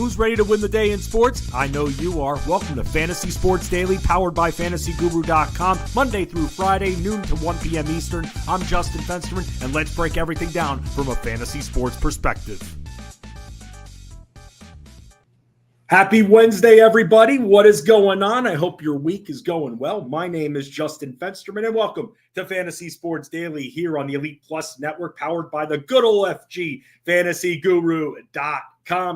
Who's ready to win the day in sports? I know you are. Welcome to Fantasy Sports Daily, powered by FantasyGuru.com, Monday through Friday, noon to 1 p.m. Eastern. I'm Justin Fensterman, and let's break everything down from a fantasy sports perspective. Happy Wednesday, everybody. What is going on? I hope your week is going well. My name is Justin Fensterman, and welcome to Fantasy Sports Daily here on the Elite Plus Network, powered by the good old FG, FantasyGuru.com.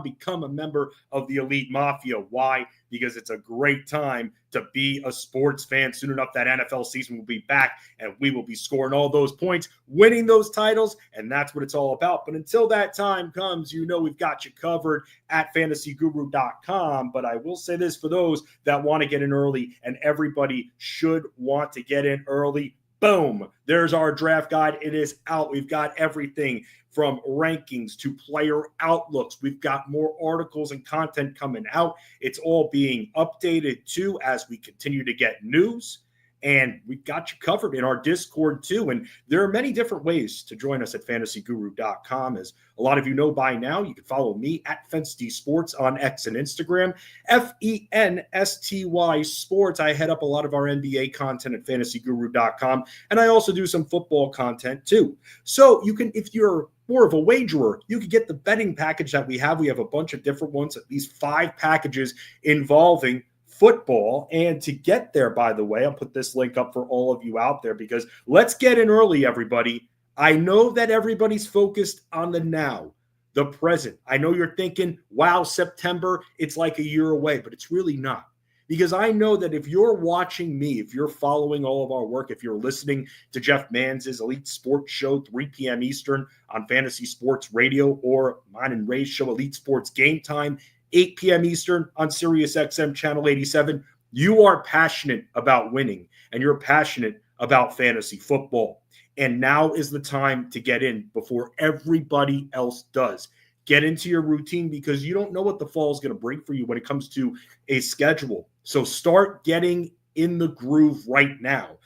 Become a member of the Elite Mafia. Why? Because it's a great time to be a sports fan. Soon enough, that NFL season will be back, and we will be scoring all those points, winning those titles, and that's what it's all about. But until that time comes, you know we've got you covered at FantasyGuru.com. But I will say this for those that want to get in early, and everybody should want to get in early. Boom. There's our draft guide. It is out. We've got everything from rankings to player outlooks. We've got more articles and content coming out. It's all being updated too as we continue to get news. And we've got you covered in our Discord too. And there are many different ways to join us at FantasyGuru.com. As a lot of you know by now, you can follow me at Fensty Sports on X and Instagram, FENSTY Sports. I head up a lot of our NBA content at FantasyGuru.com. And I also do some football content too. So you can, if you're more of a wagerer, you can get the betting package that we have. We have a bunch of different ones, at least 5 packages involving football. And to get there, by the way, I'll put this link up for all of you out there, because let's get in early, everybody. I know that everybody's focused on the now, the present. I know you're thinking, wow, September, it's like a year away, but it's really not. Because I know that if you're watching me, if you're following all of our work, if you're listening to Jeff Manz's Elite Sports Show, 3 p.m. Eastern on Fantasy Sports Radio, or mine and Ray's show, Elite Sports Game Time, 8 p.m. Eastern on Sirius XM Channel 87, you are passionate about winning, and you're passionate about fantasy football. And now is the time to get in before everybody else does. Get into your routine, because you don't know what the fall is going to bring for you when it comes to a schedule. So start getting in the groove right now.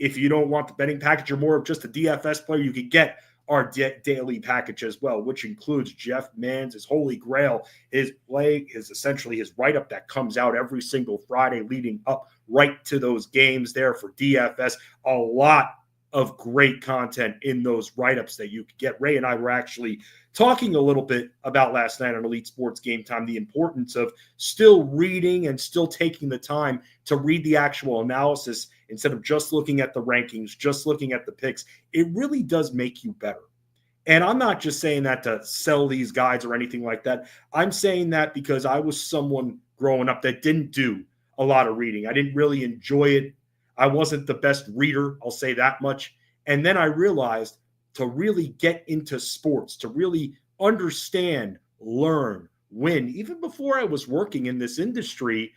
If you don't want the betting package, you're more of just a DFS player, you could get our daily package as well, which includes Jeff Mann's Holy Grail, his play, is essentially his write-up that comes out every single Friday leading up right to those games there for DFS. A lot of great content in those write-ups that you could get. Ray and I were actually talking a little bit about last night on Elite Sports Game Time, the importance of still reading and still taking the time to read the actual analysis instead of just looking at the rankings, just looking at the picks. It really does make you better. And I'm not just saying that to sell these guides or anything like that. I'm saying that because I was someone growing up that didn't do a lot of reading. I didn't really enjoy it. I wasn't the best reader, I'll say that much. And then I realized to really get into sports, to really understand, learn, win, even before I was working in this industry,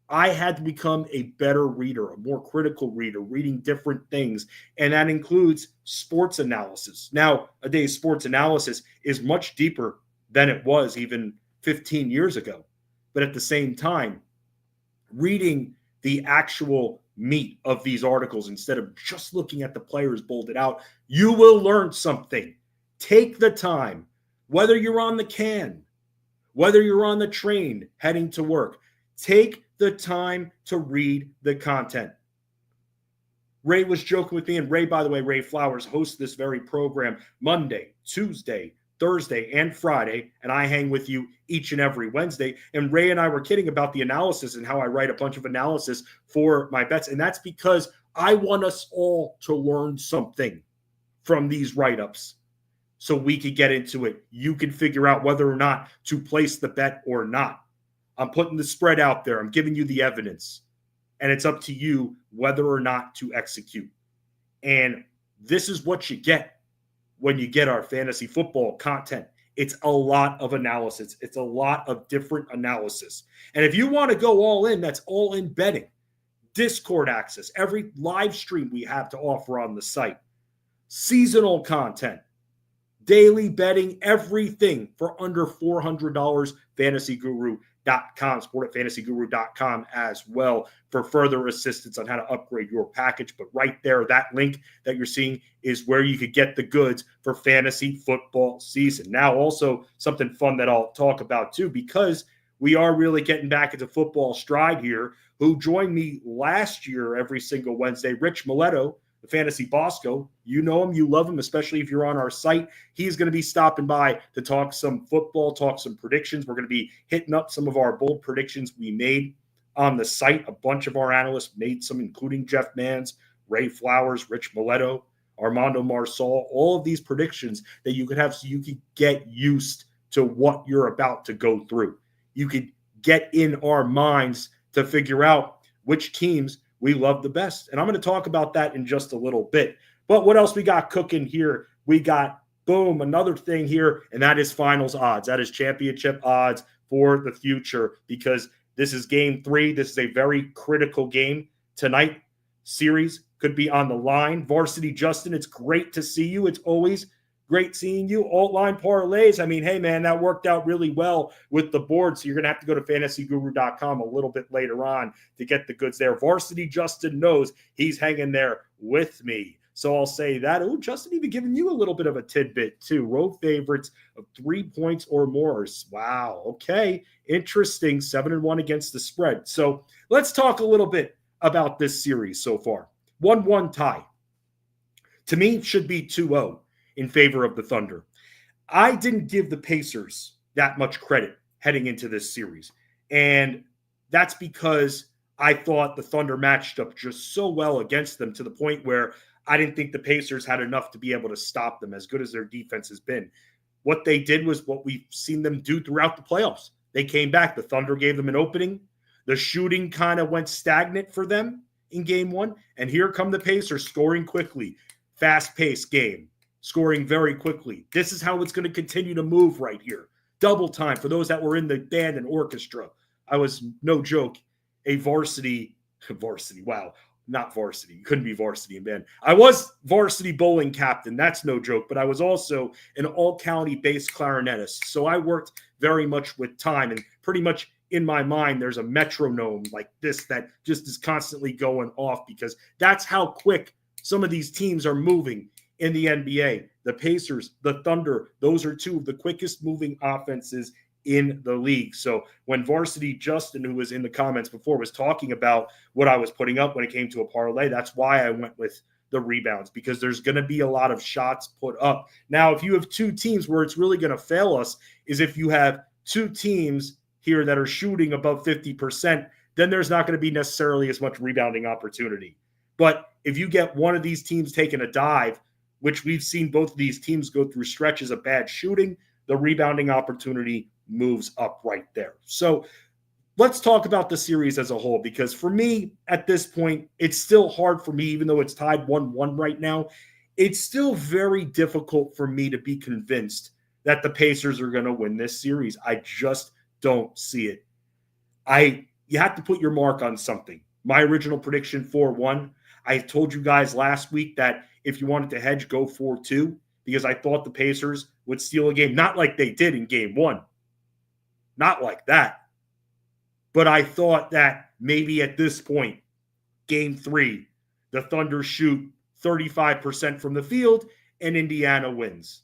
I had to become a better reader, a more critical reader, reading different things. And that includes sports analysis. Now, a day's sports analysis is much deeper than it was even 15 years ago. But at the same time, reading the actual meat of these articles instead of just looking at the players bolded out, you will learn something. Take the time, whether you're on the can, whether you're on the train heading to work, take the time to read the content. Ray was joking with me, and Ray, by the way, Ray Flowers hosts this very program Monday, Tuesday, Thursday, and Friday, and I hang with you each and every Wednesday. And Ray and I were kidding about the analysis and how I write a bunch of analysis for my bets, and that's because I want us all to learn something from these write-ups so we could get into it. You can figure out whether or not to place the bet or not. I'm putting the spread out there. I'm giving you the evidence, and it's up to you whether or not to execute. And this is what you get when you get our fantasy football content. It's a lot of analysis. It's a lot of different analysis. And if you want to go all in, that's all in betting. Discord access, every live stream we have to offer on the site, seasonal content, daily betting, everything for under $400, FantasyGuru.com. sport@fantasyguru.com as well for further assistance on how to upgrade your package. But right there, that link that you're seeing is where you could get the goods for fantasy football season. Now, also something fun that I'll talk about too, because we are really getting back into football stride here, who joined me last year every single Wednesday, Rich Maletto, the Fantasy Bosco. You know him, you love him, especially if you're on our site. He's going to be stopping by to talk some football, talk some predictions. We're going to be hitting up some of our bold predictions we made on the site. A bunch of our analysts made some, including Jeff Mans, Ray Flowers, Rich Maletto, Armando Marsal, all of these predictions that you could have so you could get used to what you're about to go through. You could get in our minds to figure out which teams we love the best. And I'm going to talk about that in just a little bit. But what else we got cooking here? We got, boom, another thing here, and that is finals odds. That is championship odds for the future, because this is game 3. This is a very critical game tonight. Series could be on the line. Varsity Justin, it's great to see you. It's always great seeing you. Alt line parlays. I mean, hey, man, that worked out really well with the board. So you're going to have to go to fantasyguru.com a little bit later on to get the goods there. Varsity Justin knows he's hanging there with me. So I'll say that. Oh, Justin even giving you a little bit of a tidbit too. Road favorites of 3 points or more. Wow. Okay. Interesting. 7-1 against the spread. So let's talk a little bit about this series so far. 1-1 tie. To me, it should be 2-0. In favor of the Thunder. I didn't give the Pacers that much credit heading into this series. And that's because I thought the Thunder matched up just so well against them to the point where I didn't think the Pacers had enough to be able to stop them, as good as their defense has been. What they did was what we've seen them do throughout the playoffs. They came back. The Thunder gave them an opening. The shooting kind of went stagnant for them in game 1. And here come the Pacers scoring quickly. Fast-paced game. Scoring very quickly. This is how it's going to continue to move right here. Double time for those that were in the band and orchestra. I was, no joke, a varsity, wow, not varsity. Couldn't be varsity in band. I was varsity bowling captain. That's no joke. But I was also an all-county bass clarinetist. So I worked very much with time. And pretty much in my mind, there's a metronome like this that just is constantly going off, because that's how quick some of these teams are moving in the NBA. The Pacers, the Thunder, those are 2 of the quickest moving offenses in the league. So when Varsity Justin, who was in the comments before, was talking about what I was putting up when it came to a parlay, that's why I went with the rebounds, because there's going to be a lot of shots put up. Now, if you have 2 teams where it's really going to fail us is if you have 2 teams here that are shooting above 50%, then there's not going to be necessarily as much rebounding opportunity. But if you get one of these teams taking a dive, which we've seen both of these teams go through stretches of bad shooting, the rebounding opportunity moves up right there. So let's talk about the series as a whole, because for me, at this point, it's still hard for me, even though it's tied 1-1 right now, it's still very difficult for me to be convinced that the Pacers are going to win this series. I just don't see it. You have to put your mark on something. My original prediction, 4-1. I told you guys last week that if you wanted to hedge, go 4-2, because I thought the Pacers would steal a game. Not like they did in game 1. Not like that. But I thought that maybe at this point, game 3, the Thunder shoot 35% from the field and Indiana wins.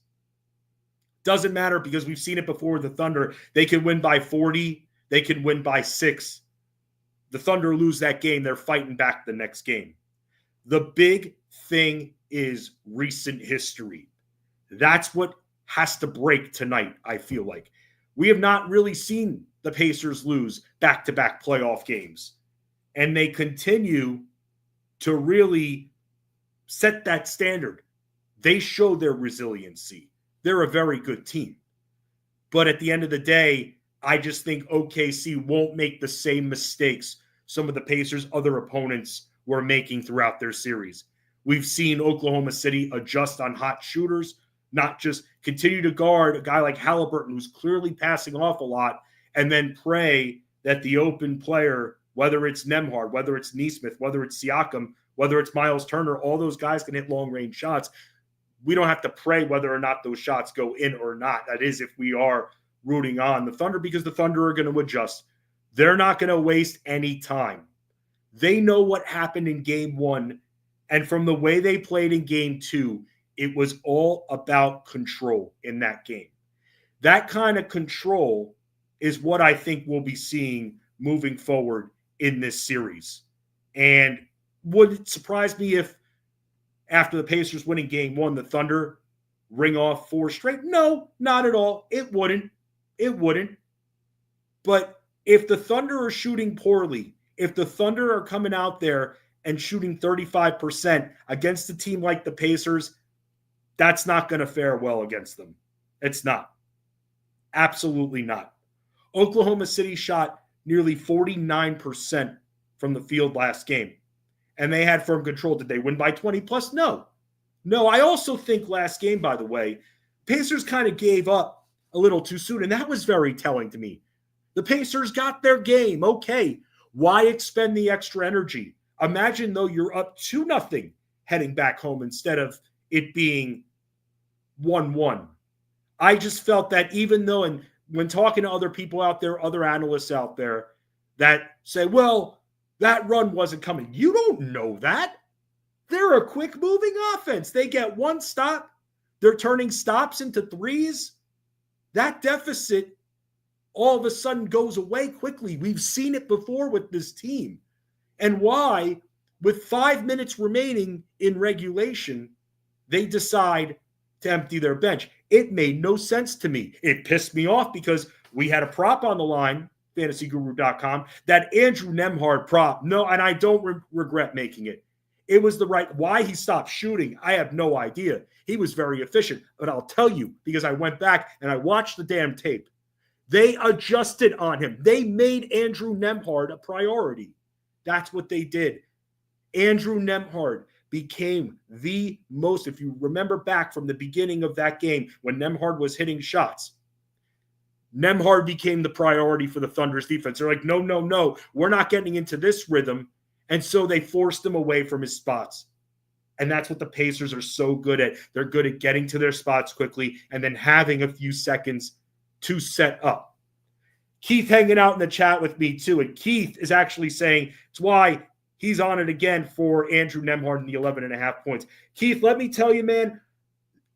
Doesn't matter, because we've seen it before. The Thunder, they can win by 40. They can win by 6. The Thunder lose that game. They're fighting back the next game. The big thing is recent history. That's what has to break tonight, I feel like. We have not really seen the Pacers lose back-to-back playoff games. And they continue to really set that standard. They show their resiliency. They're a very good team. But at the end of the day, I just think OKC won't make the same mistakes some of the Pacers' other opponents were making throughout their series. We've seen Oklahoma City adjust on hot shooters, not just continue to guard a guy like Haliburton, who's clearly passing off a lot, and then pray that the open player, whether it's Nembhard, whether it's Nesmith, whether it's Siakam, whether it's Miles Turner, all those guys can hit long-range shots. We don't have to pray whether or not those shots go in or not. That is if we are rooting on the Thunder, because the Thunder are going to adjust. They're not going to waste any time. They know what happened in game 1, and from the way they played in game 2, it was all about control in that game. That kind of control is what I think we'll be seeing moving forward in this series. And would it surprise me if after the Pacers winning game 1, the Thunder ring off 4 straight? No, not at all. It wouldn't. It wouldn't. But if the Thunder are shooting poorly, if the Thunder are coming out there and shooting 35% against a team like the Pacers, that's not going to fare well against them. It's not. Absolutely not. Oklahoma City shot nearly 49% from the field last game, and they had firm control. Did they win by 20 plus? No. No, I also think last game, by the way, Pacers kind of gave up a little too soon, and that was very telling to me. The Pacers got their game. Okay, why expend the extra energy? Imagine, though, you're up 2-0 heading back home instead of it being 1-1. I just felt that even though, and when talking to other people out there, other analysts out there that say, well, that run wasn't coming. You don't know that. They're a quick-moving offense. They get one stop. They're turning stops into threes. That deficit all of a sudden goes away quickly. We've seen it before with this team. And why, with 5 minutes remaining in regulation, they decide to empty their bench. It made no sense to me. It pissed me off because we had a prop on the line, fantasyguru.com, that Andrew Nembhard prop. No, and I don't regret making it. It was the right, why he stopped shooting, I have no idea. He was very efficient, but I'll tell you, because I went back and I watched the damn tape. They adjusted on him. They made Andrew Nembhard a priority. That's what they did. Andrew Nembhard became the most, if you remember back from the beginning of that game when Nembhard was hitting shots, Nembhard became the priority for the Thunder's defense. They're like, no, we're not getting into this rhythm. And so they forced him away from his spots. And that's what the Pacers are so good at. They're good at getting to their spots quickly and then having a few seconds to set up. Keith hanging out in the chat with me too. And Keith is actually saying it's why he's on it again for Andrew Nembhard and the 11.5 points. Keith, let me tell you, man,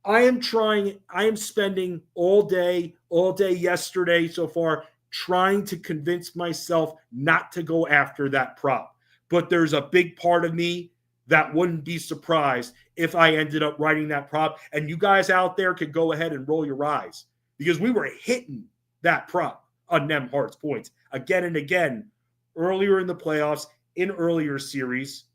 I am spending all day yesterday so far trying to convince myself not to go after that prop. But there's a big part of me that wouldn't be surprised if I ended up writing that prop. And you guys out there could go ahead and roll your eyes because we were hitting that prop on Nembhard's points again and again earlier in the playoffs, in earlier series.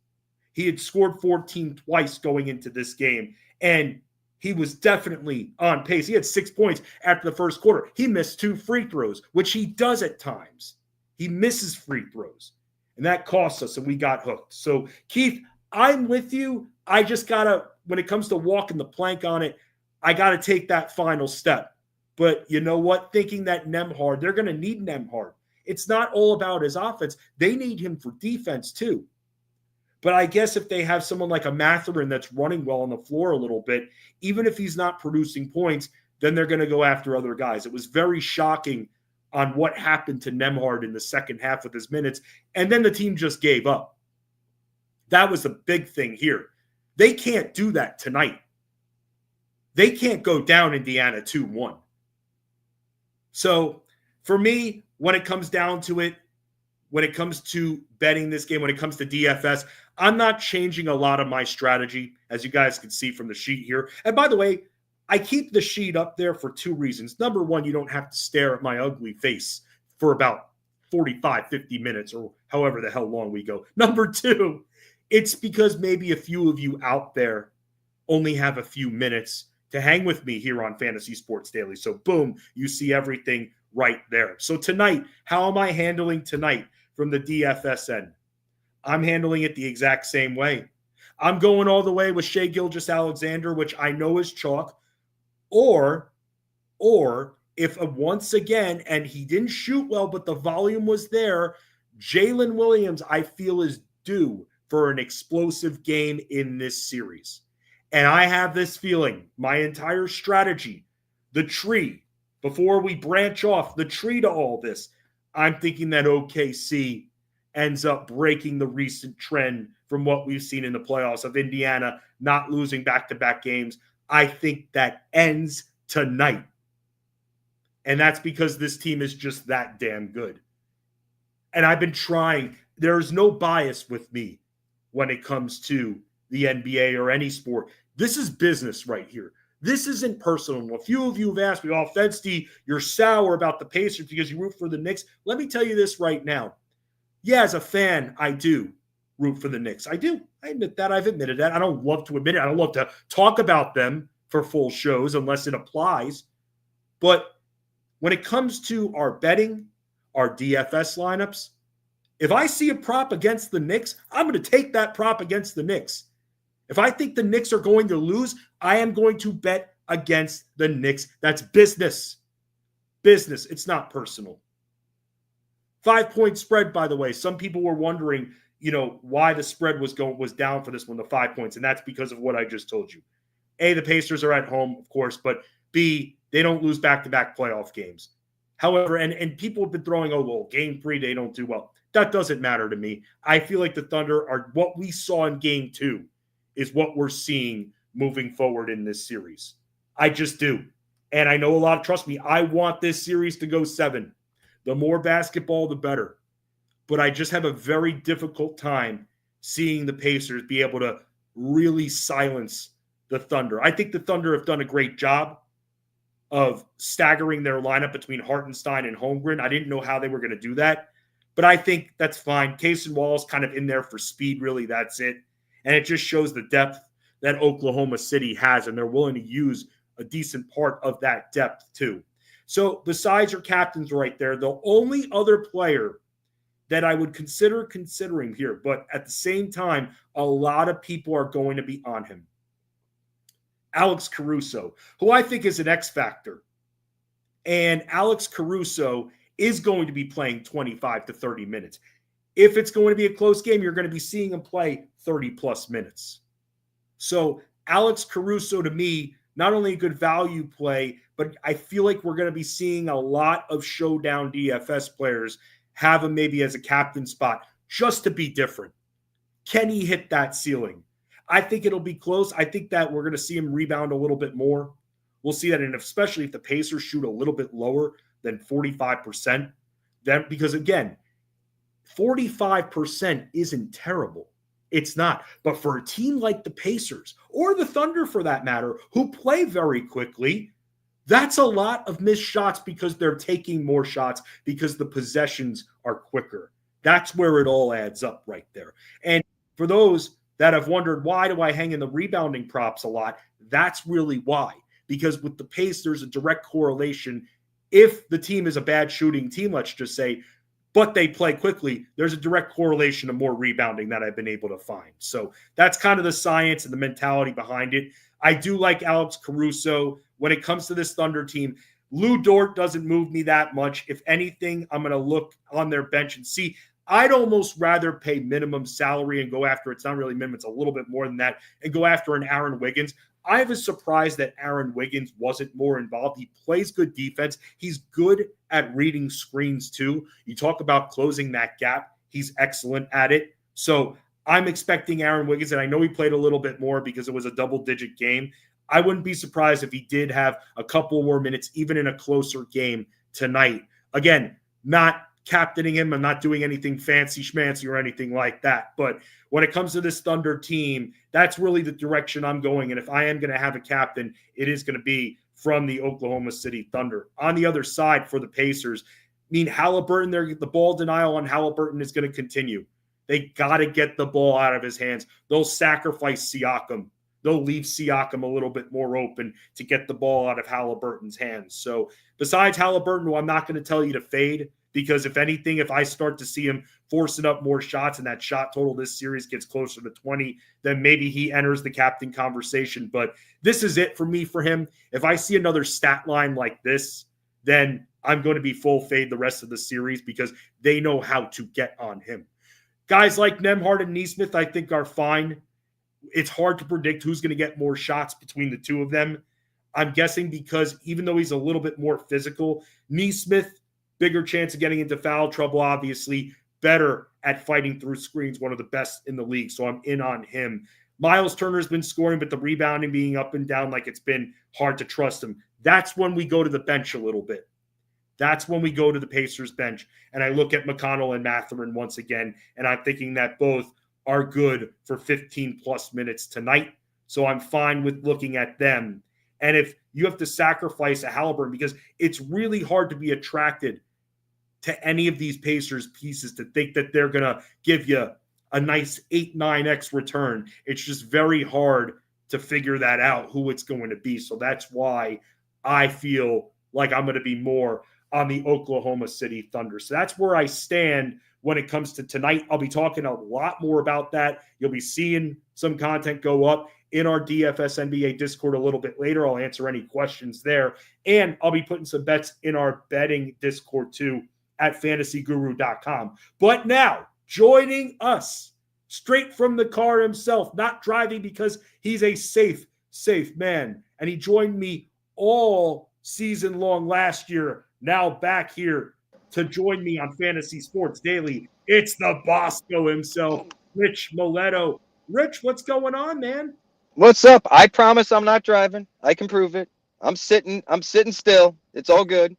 He had scored 14 twice going into this game, and he was definitely on pace. He had 6 points after the first quarter. He missed 2 free throws, which he does at times. He misses free throws, and that costs us, and we got hooked. So, Keith, I'm with you. I just got to, when it comes to walking the plank on it, I got to take that final step. But you know what? Thinking that Nembhard, they're going to need Nembhard. It's not all about his offense. They need him for defense too. But I guess if they have someone like a Mathurin that's running well on the floor a little bit, even if he's not producing points, then they're going to go after other guys. It was very shocking on what happened to Nembhard in the second half with his minutes, and then the team just gave up. That was the big thing here. They can't do that tonight. They can't go down Indiana 2-1. So for me, when it comes down to it, when it comes to betting this game, when it comes to DFS, I'm not changing a lot of my strategy, as you guys can see from the sheet here. And by the way, I keep the sheet up there for 2 reasons. Number one, you don't have to stare at my ugly face for about 45, 50 minutes or however the hell long we go. Number 2, it's because maybe a few of you out there only have a few minutes to hang with me here on Fantasy Sports Daily. So boom, you see everything right there. So tonight, how am I handling tonight from the DFS end? I'm handling it the exact same way. I'm going all the way with Shai Gilgeous-Alexander, which I know is chalk. Or if once again, and he didn't shoot well, but the volume was there, Jalen Williams, I feel, is due for an explosive game in this series. And I have this feeling, my entire strategy, the tree, before we branch off, the tree to all this, I'm thinking that OKC ends up breaking the recent trend from what we've seen in the playoffs of Indiana not losing back-to-back games. I think that ends tonight. And that's because this team is just that damn good. And I've been trying. There's no bias with me when it comes to the NBA or any sport. This is business right here. This isn't personal. A few of you have asked me, oh, Fensty, you're sour about the Pacers because you root for the Knicks. Let me tell you this right now. Yeah, as a fan, I do root for the Knicks. I do. I admit that. I've admitted that. I don't love to admit it. I don't love to talk about them for full shows unless it applies. But when it comes to our betting, our DFS lineups, if I see a prop against the Knicks, I'm going to take that prop against the Knicks. If I think the Knicks are going to lose, I am going to bet against the Knicks. That's business. Business. It's not personal. 5-point spread, by the way. Some people were wondering, why the spread was down for this one, the 5 points, and that's because of what I just told you. A, the Pacers are at home, of course, but B, they don't lose back-to-back playoff games. However, and people have been throwing, game 3, they don't do well. That doesn't matter to me. I feel like the Thunder are what we saw in game 2 is what we're seeing moving forward in this series. I just do. And I know trust me, I want this series to go 7. The more basketball, the better. But I just have a very difficult time seeing the Pacers be able to really silence the Thunder. I think the Thunder have done a great job of staggering their lineup between Hartenstein and Holmgren. I didn't know how they were going to do that, but I think that's fine. Case and Wall's kind of in there for speed, really. That's it. And it just shows the depth that Oklahoma City has, and they're willing to use a decent part of that depth too. So besides your captains right there, the only other player that I would consider considering here, but at the same time, a lot of people are going to be on him. Alex Caruso, who I think is an X factor. And Alex Caruso is going to be playing 25 to 30 minutes. If it's going to be a close game, you're going to be seeing him play 30-plus minutes. So Alex Caruso, to me, not only a good value play, but I feel like we're going to be seeing a lot of showdown DFS players have him maybe as a captain spot just to be different. Can he hit that ceiling? I think it'll be close. I think that we're going to see him rebound a little bit more. We'll see that, and especially if the Pacers shoot a little bit lower than 45%, then because, again, 45% isn't terrible. It's not. But for a team like the Pacers, or the Thunder for that matter, who play very quickly, that's a lot of missed shots because they're taking more shots because the possessions are quicker. That's where it all adds up right there. And for those that have wondered, why do I hang in the rebounding props a lot? That's really why. Because with the pace, there's a direct correlation. If the team is a bad shooting team, let's just say, but they play quickly, there's a direct correlation to more rebounding that I've been able to find. So that's kind of the science and the mentality behind it. I do like Alex Caruso. When it comes to this Thunder team, Lou Dort doesn't move me that much. If anything, I'm going to look on their bench and see. I'd almost rather pay minimum salary and go after, it's not really minimum, it's a little bit more than that, and go after an Aaron Wiggins. I was surprised that Aaron Wiggins wasn't more involved. He plays good defense. He's good at reading screens too. You talk about closing that gap. He's excellent at it. So I'm expecting Aaron Wiggins, and I know he played a little bit more because it was a double-digit game. I wouldn't be surprised if he did have a couple more minutes, even in a closer game tonight. Again, not captaining him. I'm not doing anything fancy schmancy or anything like that. But when it comes to this Thunder team, that's really the direction I'm going. And if I am going to have a captain, it is going to be from the Oklahoma City Thunder. On the other side for the Pacers, Haliburton, the ball denial on Haliburton is going to continue. They got to get the ball out of his hands. They'll sacrifice Siakam. They'll leave Siakam a little bit more open to get the ball out of Haliburton's hands. So besides Haliburton, who I'm not going to tell you to fade, because if anything, if I start to see him forcing up more shots and that shot total this series gets closer to 20, then maybe he enters the captain conversation. But this is it for me for him. If I see another stat line like this, then I'm going to be full fade the rest of the series because they know how to get on him. Guys like Nembhard and Nesmith, I think, are fine. It's hard to predict who's going to get more shots between the two of them. I'm guessing because even though he's a little bit more physical, Nesmith bigger chance of getting into foul trouble, obviously. Better at fighting through screens, one of the best in the league. So I'm in on him. Miles Turner's been scoring, but the rebounding being up and down, like it's been hard to trust him. That's when we go to the bench a little bit. That's when we go to the Pacers bench. And I look at McConnell and Mathurin once again, and I'm thinking that both are good for 15-plus minutes tonight. So I'm fine with looking at them. And if you have to sacrifice a Haliburton, because it's really hard to be attracted to any of these Pacers pieces to think that they're going to give you a nice 8-9x return. It's just very hard to figure that out, who it's going to be. So that's why I feel like I'm going to be more on the Oklahoma City Thunder. So that's where I stand when it comes to tonight. I'll be talking a lot more about that. You'll be seeing some content go up in our DFS NBA Discord a little bit later. I'll answer any questions there. And I'll be putting some bets in our betting Discord too at fantasyguru.com. But now, joining us straight from the car himself, not driving because he's a safe man. And he joined me all season long last year, now back here to join me on Fantasy Sports Daily. It's the Bosco himself, Rich Maletto. Rich, what's going on, man? What's up? I promise I'm not driving. I can prove it. I'm sitting still. It's all good.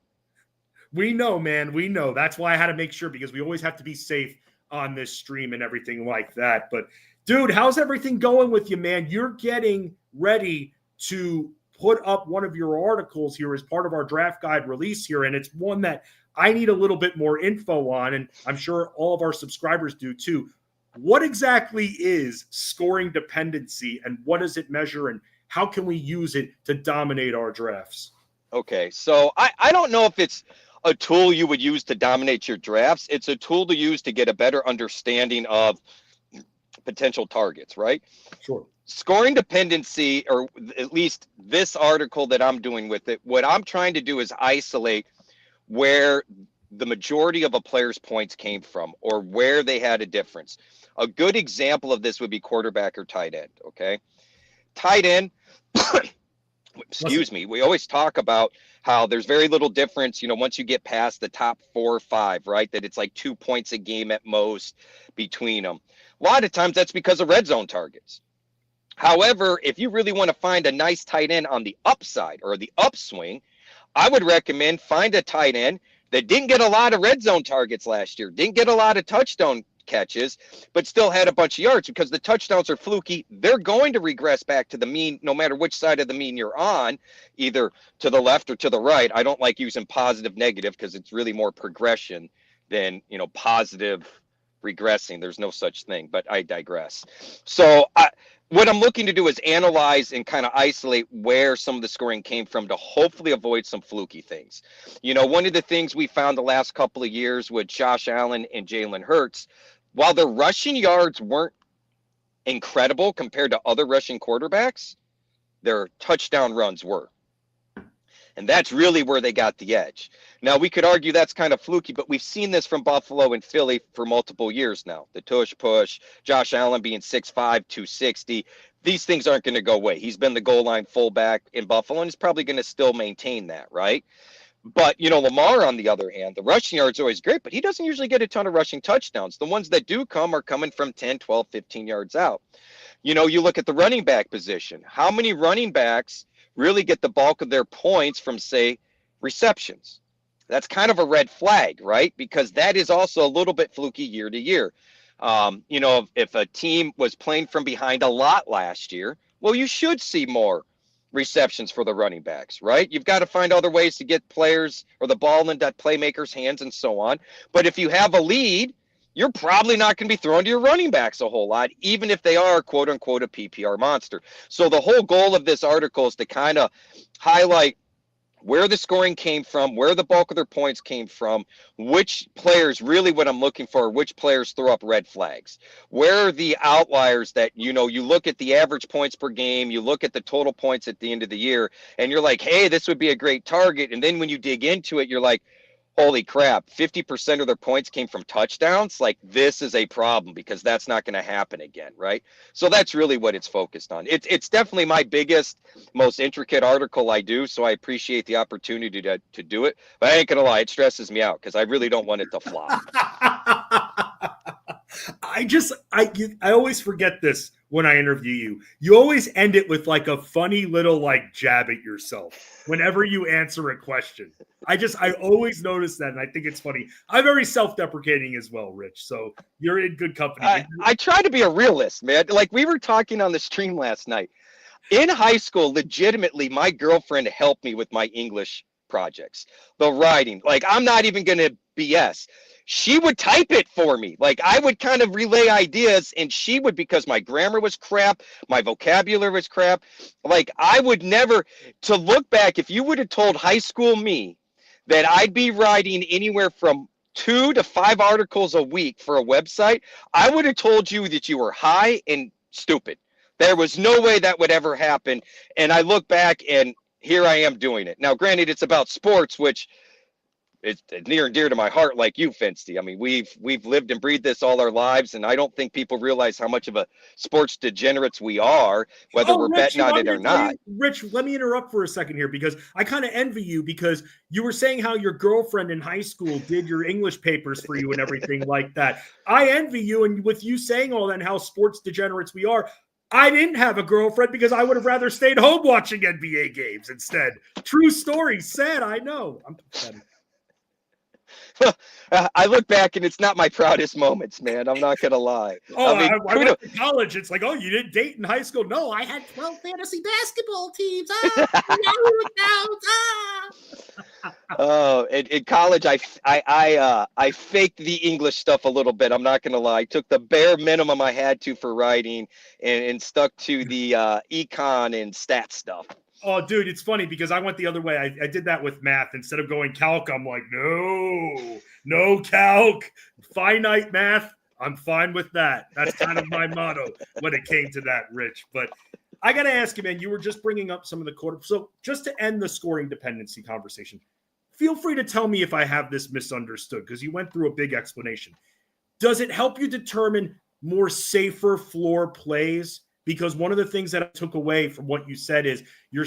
We know, man. We know. That's why I had to make sure, because we always have to be safe on this stream and everything like that. But, dude, how's everything going with you, man? You're getting ready to put up one of your articles here as part of our draft guide release here, and it's one that I need a little bit more info on, and I'm sure all of our subscribers do too. What exactly is scoring dependency, and what does it measure, and how can we use it to dominate our drafts? Okay, so I don't know if it's a tool you would use to dominate your drafts. It's a tool to use to get a better understanding of potential targets, right? Sure. Scoring dependency, or at least this article that I'm doing with it, what I'm trying to do is isolate where the majority of a player's points came from or where they had a difference. A good example of this would be quarterback or tight end, okay? Tight end, excuse me, we always talk about how there's very little difference, once you get past the top 4 or 5, right? That it's like 2 points a game at most between them. A lot of times that's because of red zone targets. However, if you really want to find a nice tight end on the upside or the upswing, I would recommend find a tight end that didn't get a lot of red zone targets last year, didn't get a lot of touchdown catches, but still had a bunch of yards, because the touchdowns are fluky. They're going to regress back to the mean, no matter which side of the mean you're on, either to the left or to the right. I don't like using positive, negative, because it's really more progression than, positive regressing. There's no such thing, but I digress. So what I'm looking to do is analyze and kind of isolate where some of the scoring came from to hopefully avoid some fluky things. One of the things we found the last couple of years with Josh Allen and Jalen Hurts, while their rushing yards weren't incredible compared to other rushing quarterbacks, their touchdown runs were. And that's really where they got the edge. Now, we could argue that's kind of fluky, but we've seen this from Buffalo and Philly for multiple years now. The tush push, Josh Allen being 6'5", 260. These things aren't going to go away. He's been the goal line fullback in Buffalo, and he's probably going to still maintain that, right? But, Lamar, on the other hand, the rushing yards are always great, but he doesn't usually get a ton of rushing touchdowns. The ones that do come are coming from 10, 12, 15 yards out. You look at the running back position. How many running backs really get the bulk of their points from, say, receptions? That's kind of a red flag, right? Because that is also a little bit fluky year to year. If a team was playing from behind a lot last year, well, you should see more receptions for the running backs, right? You've got to find other ways to get players or the ball in that playmakers' hands and so on. But if you have a lead, you're probably not going to be throwing to your running backs a whole lot, even if they are, quote unquote, a PPR monster. So the whole goal of this article is to kind of highlight where the scoring came from, where the bulk of their points came from, which players, really what I'm looking for, which players throw up red flags. Where are the outliers that, you look at the average points per game, you look at the total points at the end of the year, and you're like, hey, this would be a great target. And then when you dig into it, you're like, holy crap, 50% of their points came from touchdowns. Like, this is a problem because that's not going to happen again, right? So that's really what it's focused on. It's definitely my biggest, most intricate article I do, so I appreciate the opportunity to do it. But I ain't going to lie, it stresses me out because I really don't want it to flop. I always forget this when I interview you. You always end it with like a funny little like jab at yourself whenever you answer a question. I always notice that, and I think it's funny. I'm very self-deprecating as well, Rich. So you're in good company. I try to be a realist, man. Like, we were talking on the stream last night. In high school, legitimately, my girlfriend helped me with my English projects, the writing. Like, I'm not even going to BS. She would type it for me. Like, I would kind of relay ideas, and she would, because my grammar was crap, my vocabulary was crap. Like, I would never, to look back, if you would have told high school me that I'd be writing anywhere from 2 to 5 articles a week for a website, I would have told you that you were high and stupid. There was no way that would ever happen. And I look back, and here I am doing it. Now, granted, it's about sports, which it's near and dear to my heart, like you, Fensty. I mean, we've lived and breathed this all our lives, and I don't think people realize how much of a sports degenerates we are, whether we're betting on it or not. Rich, let me interrupt for a second here, because I kind of envy you, because you were saying how your girlfriend in high school did your English papers for you and everything like that. I envy you, and with you saying all that and how sports degenerates we are, I didn't have a girlfriend because I would have rather stayed home watching NBA games instead. True story. Sad, I know. I'm pathetic. I look back, and it's not my proudest moments, man. I'm not gonna lie. Oh, I went to college. It's like, oh, you didn't date in high school? No, I had 12 fantasy basketball teams. Oh, in college, I faked the English stuff a little bit. I'm not gonna lie. I took the bare minimum I had to for writing, and stuck to the econ and stat stuff. Oh, dude, it's funny because I went the other way. I did that with math. Instead of going calc, I'm like, no calc, finite math. I'm fine with that. That's kind of my motto when it came to that, Rich. But I got to ask you, man, you were just bringing up some of the quarter. So just to end the scoring dependency conversation, feel free to tell me if I have this misunderstood, because you went through a big explanation. Does it help you determine more safer floor plays? Because one of the things that I took away from what you said is you're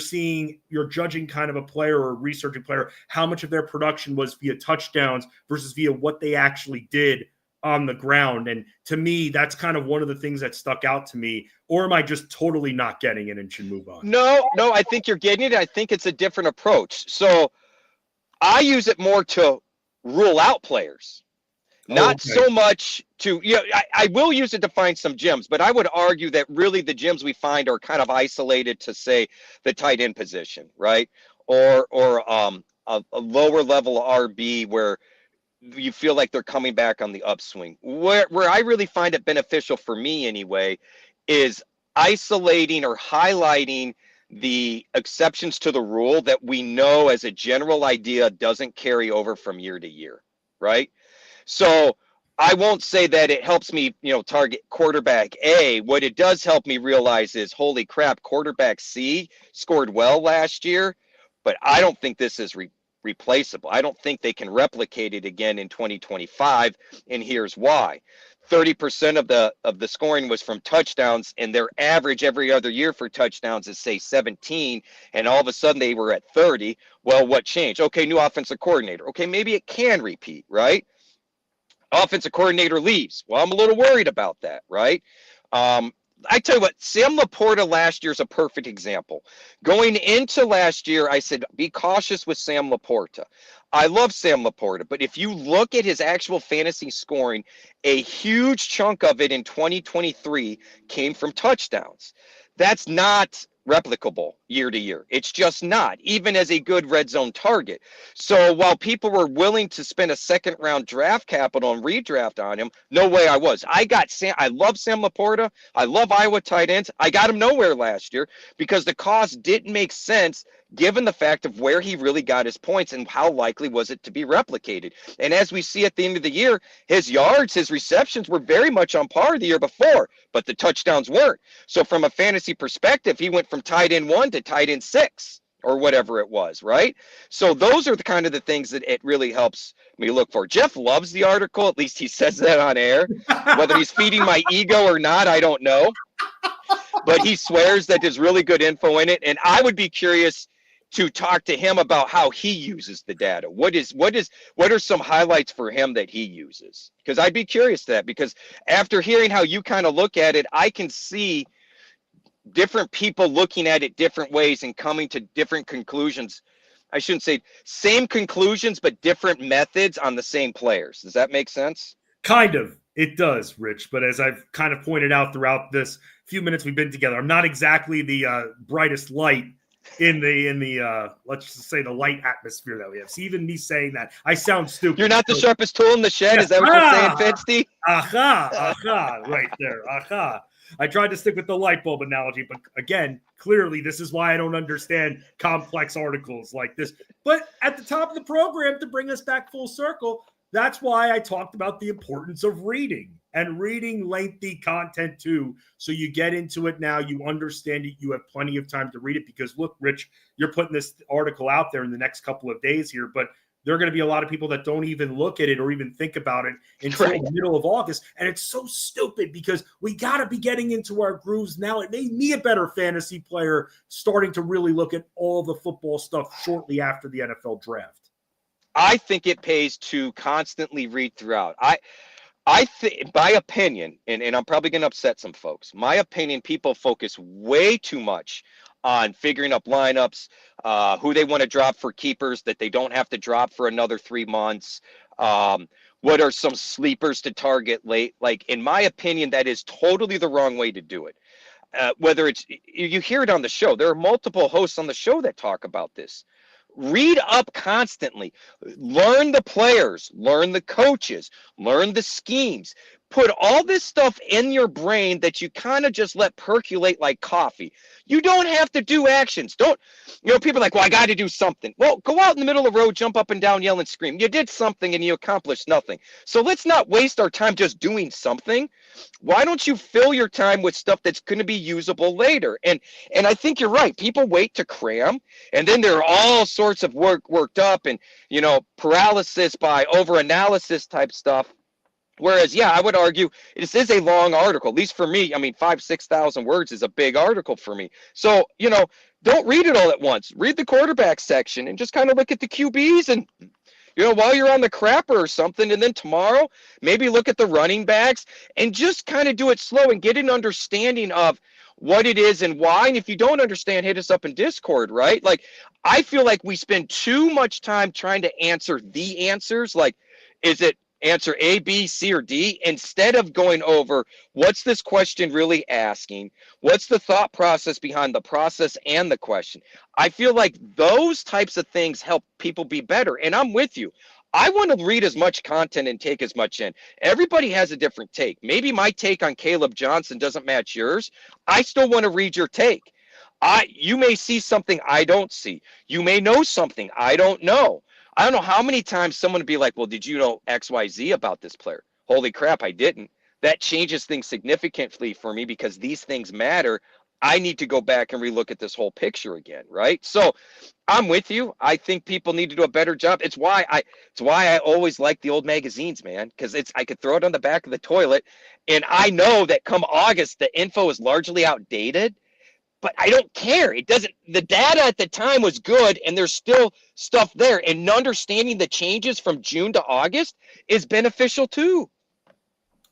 judging kind of a player or a researching player, how much of their production was via touchdowns versus via what they actually did on the ground. And to me, that's kind of one of the things that stuck out to me. Or am I just totally not getting it and should move on? No, I think you're getting it. I think it's a different approach. So I use it more to rule out players. Not so much to, I will use it to find some gems, but I would argue that really the gems we find are kind of isolated to, say, the tight end position, right? Or a lower level RB where you feel like they're coming back on the upswing. Where I really find it beneficial for me anyway is isolating or highlighting the exceptions to the rule that we know as a general idea doesn't carry over from year to year, right? So I won't say that it helps me, target quarterback A. What it does help me realize is, holy crap, quarterback C scored well last year, but I don't think this is replaceable. I don't think they can replicate it again in 2025, and here's why. 30% of the scoring was from touchdowns, and their average every other year for touchdowns is, say, 17, and all of a sudden they were at 30. Well, what changed? Okay, new offensive coordinator. Okay, maybe it can repeat, right? Offensive coordinator leaves. Well, I'm a little worried about that, right? I tell you what, Sam Laporta last year is a perfect example. Going into last year, I said, be cautious with Sam Laporta. I love Sam Laporta, but if you look at his actual fantasy scoring, a huge chunk of it in 2023 came from touchdowns. That's not replicable year to year. It's just not, even as a good red zone target. So while people were willing to spend a second round draft capital and redraft on him, no way I was. I love Sam Laporta. I love Iowa tight ends. I got him nowhere last year because the cost didn't make sense given the fact of where he really got his points and how likely was it to be replicated. And as we see at the end of the year, his yards, his receptions were very much on par the year before, but the touchdowns weren't. So from a fantasy perspective, he went from tight end 1 to tight end 6. or whatever it was, right? So those are the kind of the things that it really helps me look for. Jeff loves the article. At least he says that on air. Whether he's feeding my ego or not, I don't know. But he swears that there's really good info in it. And I would be curious to talk to him about how he uses the data. What are some highlights for him that he uses? Because I'd be curious to that, because after hearing how you kind of look at it, I can see different people looking at it different ways and coming to different conclusions. I shouldn't say same conclusions, but different methods on the same players. Does that make sense? Kind of. It does, Rich. But as I've kind of pointed out throughout this few minutes we've been together, I'm not exactly the brightest light in the let's just say the light atmosphere that we have. So even me saying that, I sound stupid. You're not the sharpest tool in the shed. Is that what you're saying, Finsty? Aha, right there. Aha. I tried to stick with the light bulb analogy, but again, clearly this is why I don't understand complex articles like this. But at the top of the program, to bring us back full circle, that's why I talked about the importance of reading and reading lengthy content too. So you get into it now, you understand it, you have plenty of time to read it, because look, Rich, you're putting this article out there in the next couple of days here, but there are going to be a lot of people that don't even look at it or even think about it until the middle of August. And it's so stupid, because we got to be getting into our grooves now. It made me a better fantasy player starting to really look at all the football stuff shortly after the NFL draft. I think it pays to constantly read throughout. I think, my opinion, and I'm probably going to upset some folks, my opinion, people focus way too much on figuring up lineups, who they want to drop for keepers that they don't have to drop for another 3 months. What are some sleepers to target late? Like, in my opinion, that is totally the wrong way to do it. Whether it's, you hear it on the show, there are multiple hosts on the show that talk about this. Read up constantly, learn the players, learn the coaches, learn the schemes, put all this stuff in your brain that you kind of just let percolate like coffee. You don't have to do actions. People are like, well, I got to do something. Well, go out in the middle of the road, jump up and down, yell and scream. You did something and you accomplished nothing. So let's not waste our time just doing something. Why don't you fill your time with stuff that's going to be usable later? And I think you're right. People wait to cram, and then there are all sorts of worked up and, paralysis by overanalysis type stuff. Whereas, yeah, I would argue this is a long article, at least for me. I mean, 5,000-6,000 words is a big article for me. So, don't read it all at once. Read the quarterback section and just kind of look at the QBs and, while you're on the crapper or something. And then tomorrow, maybe look at the running backs and just kind of do it slow and get an understanding of what it is and why. And if you don't understand, hit us up in Discord, right? Like, I feel like we spend too much time trying to answer the answers. Like, is it answer A, B, C, or D, instead of going over what's this question really asking? What's the thought process behind the process and the question? I feel like those types of things help people be better. And I'm with you. I want to read as much content and take as much in. Everybody has a different take. Maybe my take on Caleb Johnson doesn't match yours. I still want to read your take. You may see something I don't see. You may know something I don't know. I don't know how many times someone would be like, well, did you know XYZ about this player? Holy crap, I didn't. That changes things significantly for me, because these things matter. I need to go back and relook at this whole picture again, right? So I'm with you. I think people need to do a better job. It's why I always like the old magazines, man, because I could throw it on the back of the toilet, and I know that come August, the info is largely outdated. But I don't care. The data at the time was good, and there's still stuff there. And understanding the changes from June to August is beneficial too.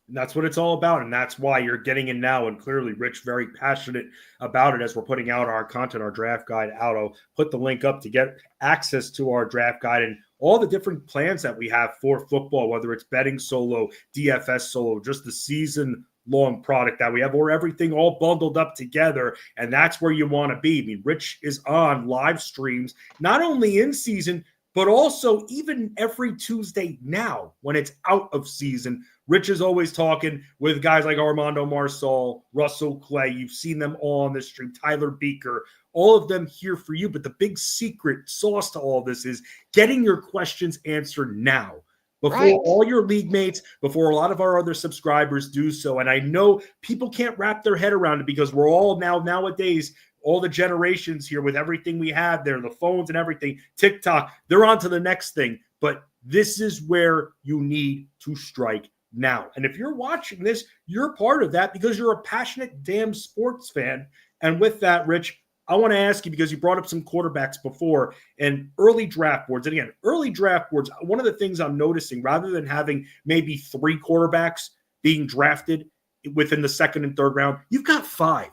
And that's what it's all about. And that's why you're getting in now. And clearly, Rich, very passionate about it as we're putting out our content, our draft guide out. I'll put the link up to get access to our draft guide and all the different plans that we have for football, whether it's betting solo, DFS solo, just the season long product that we have, or everything all bundled up together. And that's where you want to be. I mean, Rich is on live streams, not only in season, but also even every Tuesday now when it's out of season. Rich is always talking with guys like Armando Marsal, Russell Clay. You've seen them all on this stream, Tyler Beaker, all of them here for you. But the big secret sauce to all this is getting your questions answered now, before all your league mates, before a lot of our other subscribers do so. And I know people can't wrap their head around it, because we're all nowadays all the generations here with everything we have there, the phones and everything, TikTok, they're on to the next thing. But this is where you need to strike now. And if you're watching this, you're part of that because you're a passionate damn sports fan. And with that, Rich, I want to ask you, because you brought up some quarterbacks before and early draft boards. And again, early draft boards, one of the things I'm noticing, rather than having maybe 3 quarterbacks being drafted within the second and third round, you've got 5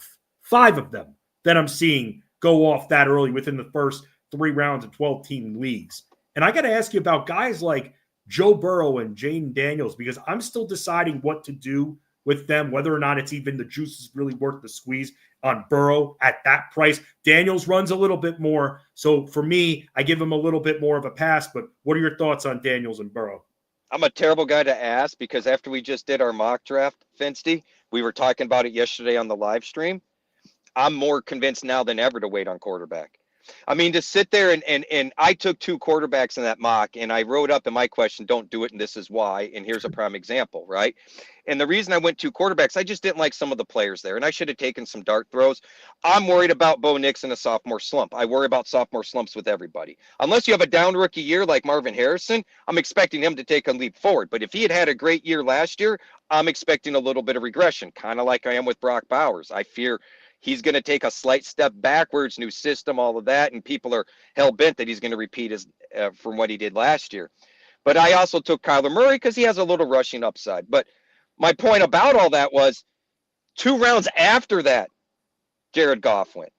of them that I'm seeing go off that early within the first 3 rounds of 12-team leagues. And I got to ask you about guys like Joe Burrow and Jayden Daniels, because I'm still deciding what to do with them, whether or not it's even the juice is really worth the squeeze on Burrow at that price. Daniels runs a little bit more. So for me, I give him a little bit more of a pass. But what are your thoughts on Daniels and Burrow? I'm a terrible guy to ask because after we just did our mock draft, Finsty, we were talking about it yesterday on the live stream. I'm more convinced now than ever to wait on quarterback. I mean, to sit there and I took 2 quarterbacks in that mock, and I wrote up in my question, don't do it, and this is why, and here's a prime example, right? And the reason I went 2 quarterbacks, I just didn't like some of the players there, and I should have taken some dart throws. I'm worried about Bo Nix in a sophomore slump. I worry about sophomore slumps with everybody. Unless you have a down rookie year like Marvin Harrison, I'm expecting him to take a leap forward. But if he had a great year last year, I'm expecting a little bit of regression, kind of like I am with Brock Bowers. I fear he's going to take a slight step backwards, new system, all of that, and people are hell-bent that he's going to repeat his from what he did last year. But I also took Kyler Murray because he has a little rushing upside. But my point about all that was 2 rounds after that, Jared Goff went.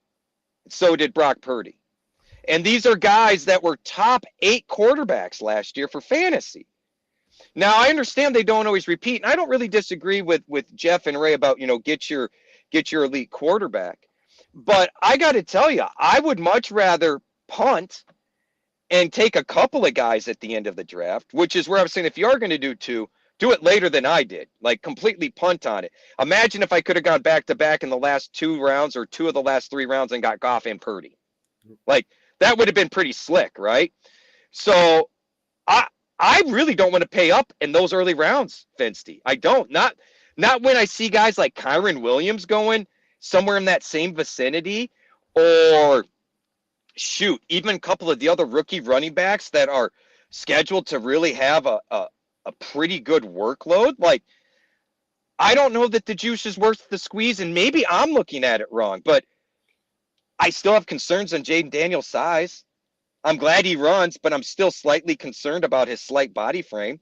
So did Brock Purdy. And these are guys that were top 8 quarterbacks last year for fantasy. Now, I understand they don't always repeat, and I don't really disagree with Jeff and Ray about, get your elite quarterback. But I got to tell you, I would much rather punt and take a couple of guys at the end of the draft, which is where I was saying if you are going to do 2, do it later than I did, like completely punt on it. Imagine if I could have gone back-to-back in the last 2 rounds or 2 of the last 3 rounds and got Goff and Purdy. Like, that would have been pretty slick, right? So I really don't want to pay up in those early rounds, Finsty. I don't. Not when I see guys like Kyron Williams going somewhere in that same vicinity, or shoot, even a couple of the other rookie running backs that are scheduled to really have a pretty good workload. Like, I don't know that the juice is worth the squeeze, and maybe I'm looking at it wrong, but I still have concerns on Jayden Daniels' size. I'm glad he runs, but I'm still slightly concerned about his slight body frame.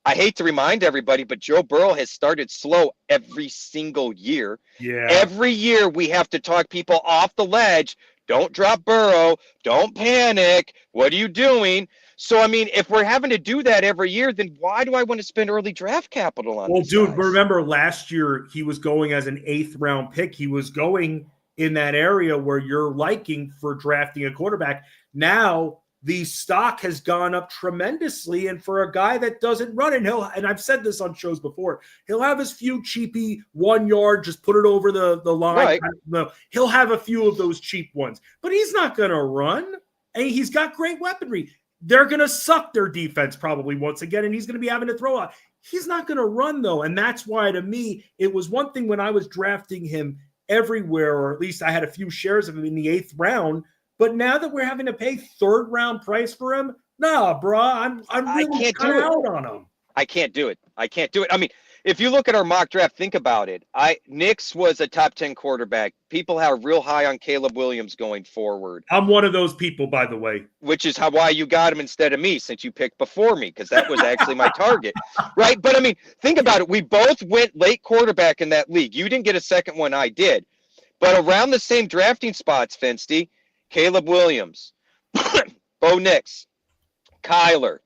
I hate to remind everybody, but Joe Burrow has started slow every single year. Yeah. Every year we have to talk people off the ledge. Don't drop Burrow. Don't panic. What are you doing? So, I mean, if we're having to do that every year, then why do I want to spend early draft capital on these guys? Remember last year he was going as an 8th round pick. He was going in that area where you're liking for drafting a quarterback. Now the stock has gone up tremendously, and for a guy that doesn't run, and I've said this on shows before, he'll have his few cheapy 1 yard, just put it over the line. Right. He'll have a few of those cheap ones, but he's not going to run, and he's got great weaponry. They're going to suck their defense probably once again, and he's going to be having to throw out. He's not going to run, though, and that's why, to me, it was one thing when I was drafting him everywhere, or at least I had a few shares of him in the 8th round. But now that we're having to pay 3rd round price for him, nah, bro, I'm really out on him. I can't do it. I mean, if you look at our mock draft, think about it. Nix was a top 10 quarterback. People are real high on Caleb Williams going forward. I'm one of those people, by the way. Which is why you got him instead of me, since you picked before me, because that was actually my target, right? But I mean, think about it. We both went late quarterback in that league. You didn't get a second one, I did. But around the same drafting spots, Finsty, Caleb Williams, Bo Nix, Kyler,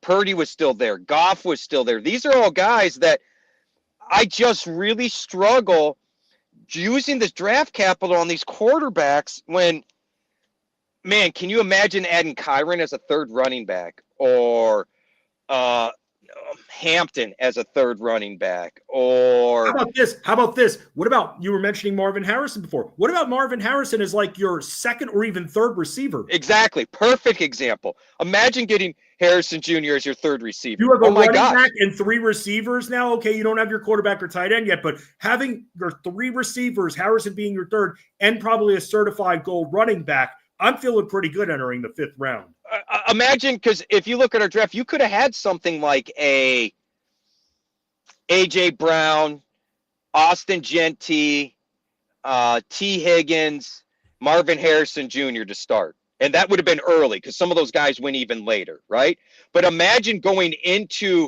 Purdy was still there. Goff was still there. These are all guys that I just really struggle using this draft capital on these quarterbacks when, man, can you imagine adding Kyron as a 3rd running back, or Hampton as a third running back, or how about this? How about this? What about, you were mentioning Marvin Harrison before. What about Marvin Harrison as like your second or even third receiver? exactly, perfect example. Imagine getting Harrison Jr. as your third receiver. You have a running gosh. back and three receivers now. Okay, you don't have your quarterback or tight end yet, but having your three receivers, Harrison being your third, and probably a certified gold running back, I'm feeling pretty good entering the 5th round. Imagine, because if you look at our draft, you could have had something like a A.J. Brown, Austin Gentee, T. Higgins, Marvin Harrison Jr. to start. And that would have been early because some of those guys went even later, right? But imagine going into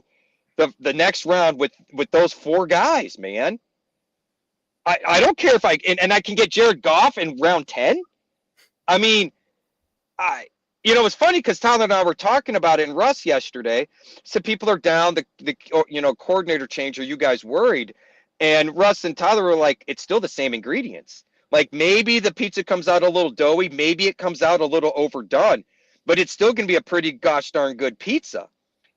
the next round with those 4 guys, man. I don't care if I can get Jared Goff in round 10. I mean, it's funny because Tyler and I were talking about it, and Russ yesterday said people are down, the coordinator change. Are you guys worried? And Russ and Tyler were like, it's still the same ingredients. Like, maybe the pizza comes out a little doughy, maybe it comes out a little overdone, but it's still going to be a pretty gosh darn good pizza.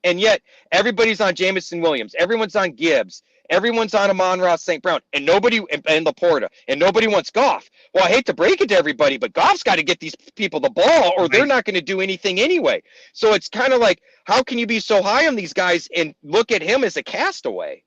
And yet everybody's on Jameson Williams, everyone's on Gibbs, everyone's on Amon-Ra St. Brown, and Laporta, and nobody wants Goff. Well, I hate to break it to everybody, but Goff's got to get these people the ball, or they're not going to do anything anyway. So it's kind of like, how can you be so high on these guys and look at him as a castaway?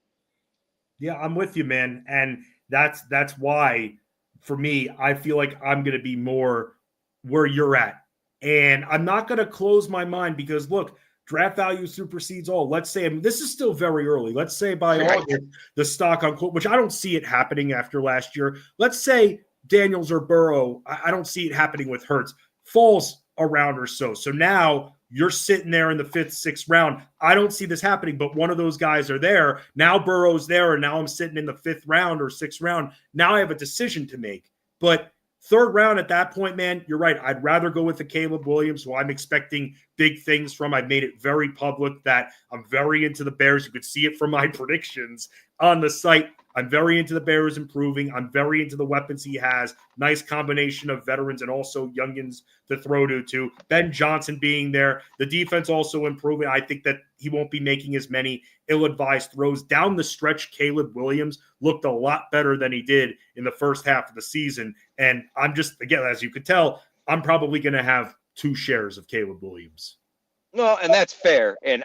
Yeah, I'm with you, man. And that's why, for me, I feel like I'm going to be more where you're at. And I'm not going to close my mind because, look, draft value supersedes all. Let's say, this is still very early. Let's say by August, the stock on, which I don't see it happening after last year. Let's say Daniels or Burrow, I don't see it happening with Hurts, falls a round or so. So now you're sitting there in the 5th, 6th round. I don't see this happening, but one of those guys are there. Now Burrow's there, and now I'm sitting in the 5th round or 6th round. Now I have a decision to make. But 3rd round at that point, man, you're right. I'd rather go with the Caleb Williams, who I'm expecting big things from. I've made it very public that I'm very into the Bears. You could see it from my predictions on the site. I'm very into the Bears improving. I'm very into the weapons he has. Nice combination of veterans and also youngins to throw to. Ben Johnson being there. The defense also improving. I think that he won't be making as many ill-advised throws. Down the stretch, Caleb Williams looked a lot better than he did in the first half of the season. And I'm just, again, as you could tell, I'm probably going to have 2 shares of Caleb Williams. No, and that's fair. And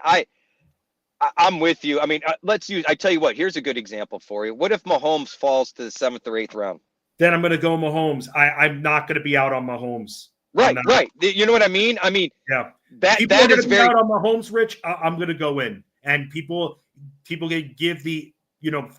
I'm with you. I mean, I tell you what, here's a good example for you. What if Mahomes falls to the 7th or 8th round? Then I'm going to go Mahomes. I'm not going to be out on Mahomes. Right. You know what I mean? I mean, yeah. That is very out on Mahomes, Rich. I'm going to go in, and people can give the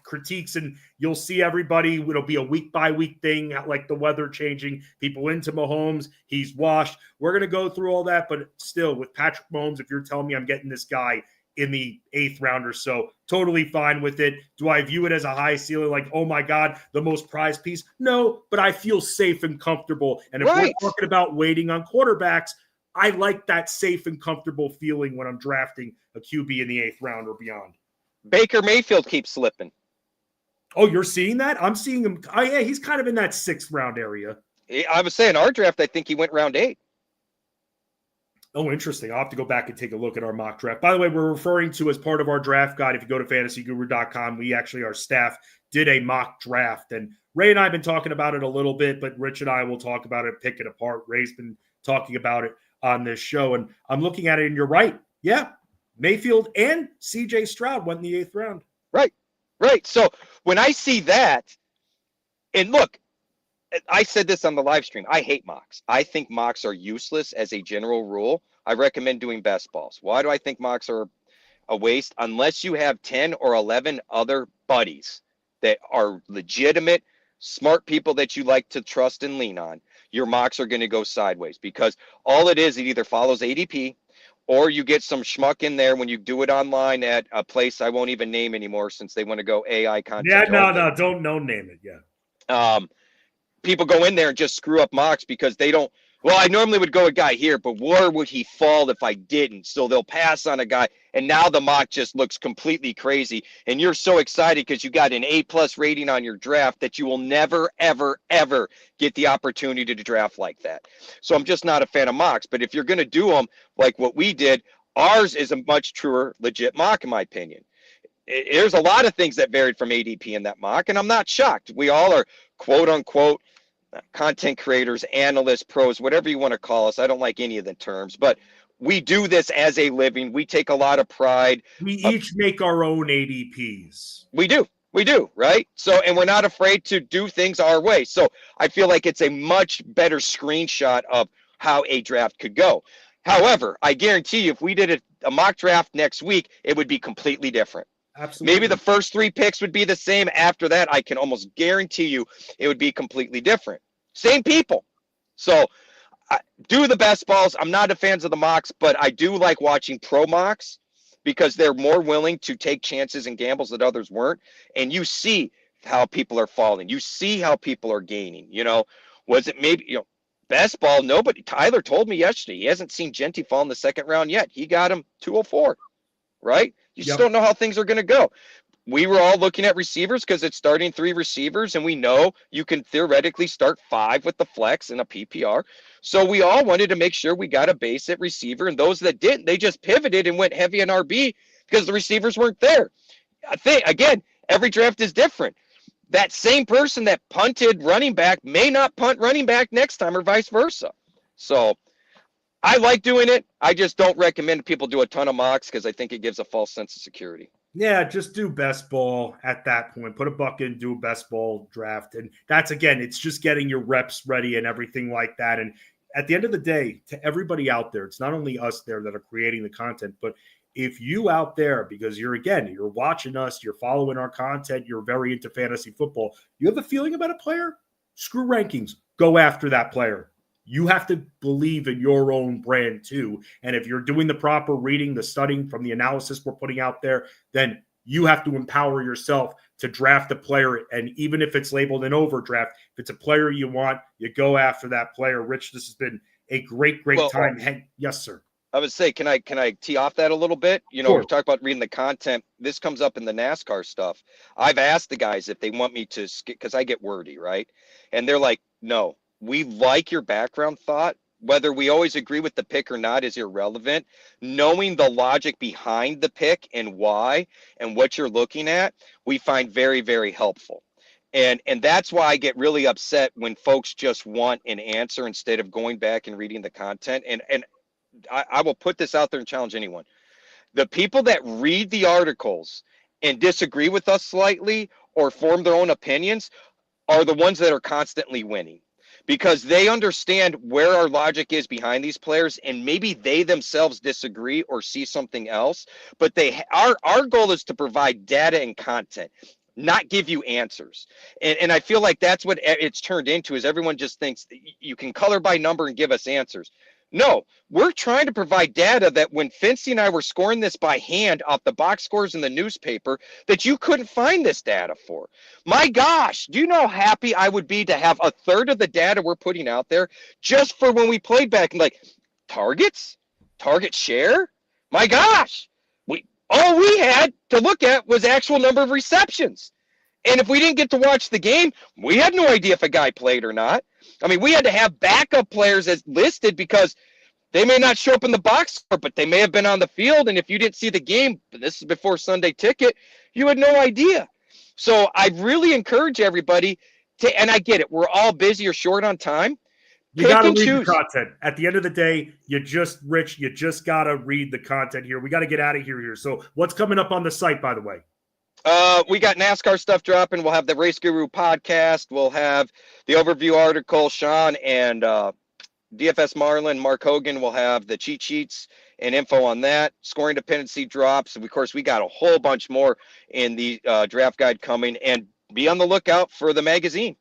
critiques, and you'll see everybody. It'll be a week by week thing, like the weather changing. People into Mahomes, he's washed. We're going to go through all that, but still, with Patrick Mahomes, if you're telling me I'm getting this guy in the 8th round or so, totally fine with it. Do I view it as a high ceiling, like, oh my God, the most prized piece? No, but I feel safe and comfortable. And if we're talking about waiting on quarterbacks, I like that safe and comfortable feeling when I'm drafting a QB in the 8th round or beyond. Baker Mayfield keeps slipping. Oh, you're seeing that? I'm seeing him. Oh, yeah, he's kind of in that 6th round area. I was saying our draft, I think he went round 8. Oh, interesting. I'll have to go back and take a look at our mock draft. By the way, we're referring to, as part of our draft guide, if you go to fantasyguru.com, our staff did a mock draft. And Ray and I have been talking about it a little bit, but Rich and I will talk about it, pick it apart. Ray's been talking about it on this show. And I'm looking at it, and you're right. Yeah, Mayfield and C.J. Stroud went in the 8th round. Right. So when I see that, and look, I said this on the live stream. I hate mocks. I think mocks are useless as a general rule. I recommend doing best balls. Why do I think mocks are a waste? Unless you have 10 or 11 other buddies that are legitimate, smart people that you like to trust and lean on, your mocks are going to go sideways, because all it either follows ADP, or you get some schmuck in there when you do it online at a place I won't even name anymore since they want to go AI content. Yeah, no, don't name it. Yeah. People go in there and just screw up mocks because they don't. Well, I normally would go a guy here, but where would he fall if I didn't? So they'll pass on a guy, and now the mock just looks completely crazy. And you're so excited because you got an A+ rating on your draft that you will never, ever, ever get the opportunity to draft like that. So I'm just not a fan of mocks. But if you're going to do them like what we did, Ours is a much truer, legit mock, in my opinion. There's a lot of things that varied from ADP in that mock, and I'm not shocked. We all are quote unquote content creators, analysts, pros, whatever you want to call us. I don't like any of the terms, but we do this as a living. We take a lot of pride. We each make our own ADPs. We do, right? So, and we're not afraid to do things our way. So I feel like it's a much better screenshot of how a draft could go. However, I guarantee you, if we did a mock draft next week, it would be completely different. Absolutely. Maybe the first 3 picks would be the same. After that, I can almost guarantee you it would be completely different. Same people. So do the best balls. I'm not a fan of the mocks, but I do like watching pro mocks because they're more willing to take chances and gambles that others weren't. And you see how people are falling. You see how people are gaining. Was it maybe, best ball? Nobody. Tyler told me yesterday he hasn't seen Genty fall in the second round yet. He got him 204, right? You just don't know how things are going to go. We were all looking at receivers because it's starting 3 receivers, and we know you can theoretically start 5 with the flex and a PPR. So we all wanted to make sure we got a base at receiver, and those that didn't, they just pivoted and went heavy on RB because the receivers weren't there. I think, again, every draft is different. That same person that punted running back may not punt running back next time or vice versa. So I like doing it. I just don't recommend people do a ton of mocks because I think it gives a false sense of security. Yeah, just do best ball at that point. Put a buck in, do a best ball draft. And that's, again, it's just getting your reps ready and everything like that. And at the end of the day, to everybody out there, it's not only us there that are creating the content, but if you out there, because you're watching us, you're following our content, you're very into fantasy football, you have a feeling about a player, screw rankings, go after that player. You have to believe in your own brand too. And if you're doing the proper reading, the studying from the analysis we're putting out there, then you have to empower yourself to draft a player. And even if it's labeled an overdraft, if it's a player you want, you go after that player. Rich, this has been a great time. Yes, sir. I would say, can I tee off that a little bit? Sure. We're talking about reading the content. This comes up in the NASCAR stuff. I've asked the guys if they want me to, because I get wordy, right? And they're like, no. We like your background thought. Whether we always agree with the pick or not is irrelevant. Knowing the logic behind the pick and why and what you're looking at, we find very, very helpful. And that's why I get really upset when folks just want an answer instead of going back and reading the content. And I will put this out there and challenge anyone. The people that read the articles and disagree with us slightly or form their own opinions are the ones that are constantly winning. Because they understand where our logic is behind these players, and maybe they themselves disagree or see something else. But our goal is to provide data and content, not give you answers. And I feel like that's what it's turned into, is everyone just thinks you can color by number and give us answers. No, we're trying to provide data that when Fincy and I were scoring this by hand off the box scores in the newspaper, that you couldn't find this data for. My gosh, do you know how happy I would be to have a third of the data we're putting out there just for when we played back and like targets, target share? My gosh, all we had to look at was actual number of receptions. And if we didn't get to watch the game, we had no idea if a guy played or not. I mean, we had to have backup players as listed because they may not show up in the box score, but they may have been on the field. And if you didn't see the game, this is before Sunday Ticket, you had no idea. So I really encourage everybody to, and I get it, we're all busy or short on time. You got to read the content. At the end of the day, you just got to read the content here. We got to get out of here. So what's coming up on the site, by the way? We got NASCAR stuff dropping. We'll have the Race Guru podcast. We'll have the overview article. Sean and DFS Marlin, Mark Hogan will have the cheat sheets and info on that. Scoring dependency drops. And of course, we got a whole bunch more in the draft guide coming. And be on the lookout for the magazine.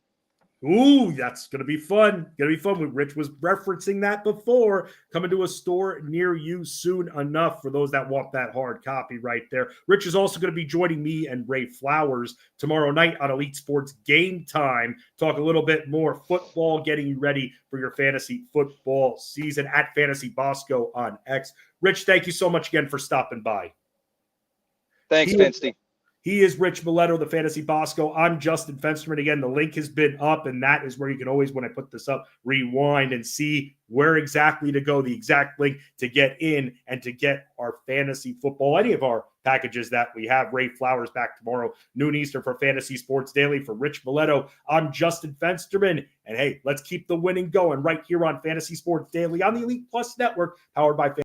Ooh, that's going to be fun. Going to be fun. Rich was referencing that before. Coming to a store near you soon enough for those that want that hard copy right there. Rich is also going to be joining me and Ray Flowers tomorrow night on Elite Sports Game Time. Talk a little bit more football, getting you ready for your fantasy football season at Fantasy Bosco on X. Rich, thank you so much again for stopping by. Thanks, Vincey. He is Rich Maletto, the Fantasy Bosco. I'm Justin Fensterman. Again, the link has been up, and that is where you can always, when I put this up, rewind and see where exactly to go, the exact link to get in and to get our fantasy football, any of our packages that we have. Ray Flowers back tomorrow, noon Eastern for Fantasy Sports Daily. For Rich Maletto, I'm Justin Fensterman. And hey, let's keep the winning going right here on Fantasy Sports Daily on the Elite Plus Network, powered by